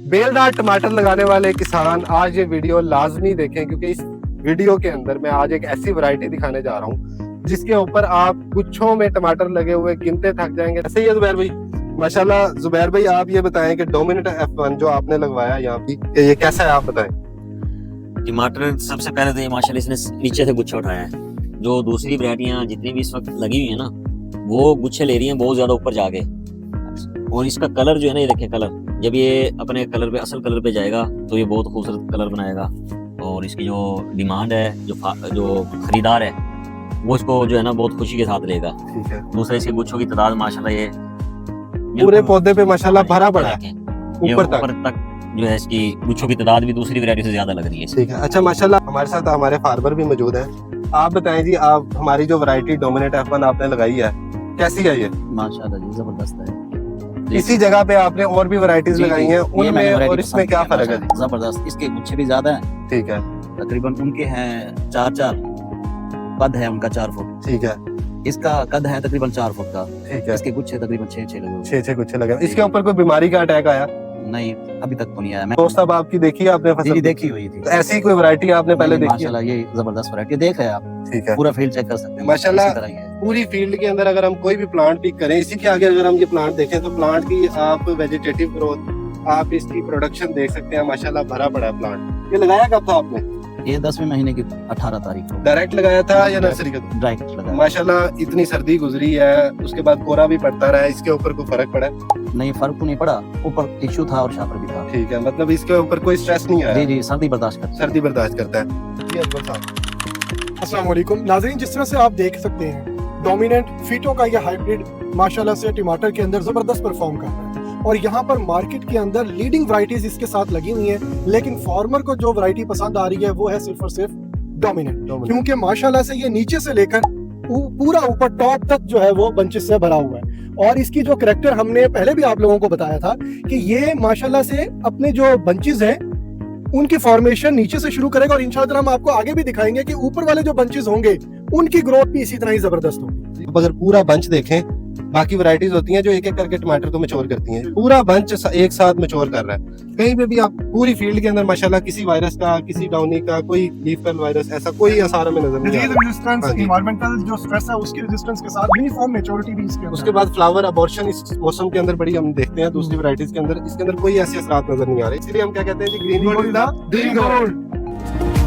बेलदार टमाटर लगाने वाले किसान आज ये वीडियो लाजमी देखें, क्योंकि इस वीडियो के अंदर मैं आज एक ऐसी वैरायटी दिखाने जा रहा हूँ जिसके ऊपर आप गुच्छों में टमाटर लगे हुए गिनते थक जाएंगे। ऐसे ही है जुबैर भाई, माशाल्लाह। जुबैर भाई आप ये बताएं कि डोमिनेंट F1 जो आपने लगवाया यहाँ पे, ये कैसा है, आप बताएं। टमाटर सबसे पहले तो ये माशाल्लाह इसने नीचे से गुच्छा उठाया है। जो दूसरी वैरायटियां जितनी भी इस वक्त लगी हुई है ना, वो गुच्छे ले रही हैं बहुत ज्यादा ऊपर जाके। और इसका कलर जो है ना, ये देखें कलर, जब ये अपने कलर पे, असल कलर पे जाएगा तो ये बहुत खूबसूरत कलर बनाएगा। और इसकी जो डिमांड है, जो खरीदार है वो इसको जो है ना बहुत खुशी के साथ लेगा। ठीक है। दूसरा इसके गुच्छों की तादाद माशाल्लाह ये पूरे पौधे पे माशाल्लाह भरा पड़ा है ऊपर तक जो है इसकी गुच्छों की तादाद भी दूसरी वैरायटी से ज्यादा लग रही है। ठीक है। अच्छा माशाल्लाह, हमारे साथ हमारे फार्मर भी मौजूद हैं। आप बताएं जी, आप हमारी जो वैरायटी डोमिनेंट F1 आपने लगाई है, कैसी है ये? माशाल्लाह जी जबरदस्त है। इसी जगह पे आपने और भी वैरायटीज लगाई हैं, उनमें और इसमें क्या फर्क है? जबरदस्त, इसके गुच्छे भी ज्यादा हैं। ठीक है। तकरीबन उनके हैं 4 कद है उनका 4 फुट। ठीक है। इसका कद है तकरीबन 4 फुट का। ठीक है। इसके गुच्छे तकरीबन 6 लगे हुए। 6 गुच्छे लगे। इसके ऊपर कोई बीमारी का अटैक आया? नहीं, अभी तक तो नहीं आया। मैं दोस्त अब आपकी देखी है आपने फसल? जी देखी हुई थी। तो ऐसी कोई वैरायटी आपने पहले देखी है? माशाल्लाह ये जबरदस्त वैरायटी देख रहे हैं आप। ठीक है। पूरा फील्ड चेक कर सकते हैं माशाल्लाह। इसी तरह ही है। पूरी फील्ड के अंदर अगर हम कोई भी प्लांट पिक करें, इसी के आगे अगर हम ये प्लांट देखें तो प्लांट की आप वेजिटेटिव ग्रोथ, आप इसकी प्रोडक्शन देख सकते हैं। माशाल्लाह भरा पड़ा है प्लांट। ये लगाया कब था आपने? ये 10वें महीने की 18 तारीख को डायरेक्ट लगाया था या नर्सरी का? डायरेक्ट लगा। माशाल्लाह इतनी सर्दी गुजरी है, उसके बाद कोहरा भी पड़ता रहा है, इसके ऊपर कोई फर्क पड़ा है? नहीं, फर्क तो नहीं पड़ा। ऊपर टिश्यू था और शापर भी था। ठीक है, मतलब इसके ऊपर कोई स्ट्रेस नहीं आया? जी जी, सर्दी बर्दाश्त करता है। सर्दी बर्दाश्त करता है। जी अकबर साहब। अस्सलाम वालेकुम नाज़रीन, जिस तरह से आप देख सकते हैं डोमिनेंट फीटो का ये हाइब्रिड माशाल्लाह से टमाटर के अंदर जबरदस्त परफॉर्म कर रहा है। और यहाँ पर मार्केट के अंदर लीडिंग वैरायटीज इसके साथ लगी हुई हैं, लेकिन फार्मर को जो वैरायटी पसंद आ रही है वो है सिर्फ और सिर्फ डोमिनेंट, क्योंकि माशाल्लाह से ये नीचे से लेकर पूरा ऊपर टॉप तक जो है वो बंचेस से भरा हुआ है। और इसकी जो करेक्टर हमने पहले भी आप लोगों को बताया था कि ये माशाल्लाह से अपने जो बंचेस हैं उनकी फॉर्मेशन नीचे से शुरू करेगा, और इंशाल्लाह हम आपको आगे भी दिखाएंगे कि ऊपर वाले जो बंचेस होंगे उनकी ग्रोथ भी इसी तरह ही जबरदस्त होगी। अगर पूरा बंच देखें, बाकी वैरायटीज होती हैं जो एक एक करके टमाटर को मैच्योर करती हैं, पूरा बंच एक साथ मैच्योर कर रहा है। कहीं पे भी आप पूरी फील्ड के अंदर माशाल्लाह किसी वायरस का, किसी डाउनी का, कोई लीफ कर्ल वायरस, ऐसा कोई असर हमें नजर नहीं आ रहा। रेजिस्टेंस, हाँ जी। एनवायरमेंटल जो स्ट्रेस है उसकी रेजिस्टेंस के साथ यूनिफॉर्म मैच्योरिटी भी इसके उसके बाद फ्लावर अबॉर्शन इस मौसम के अंदर बड़ी हम देखते हैं दूसरी वैरायटीज के अंदर, इसके अंदर कोई ऐसे असरात नजर नहीं आ रहे। इसलिए हम क्या कहते हैं जी, green gold is the dream gold.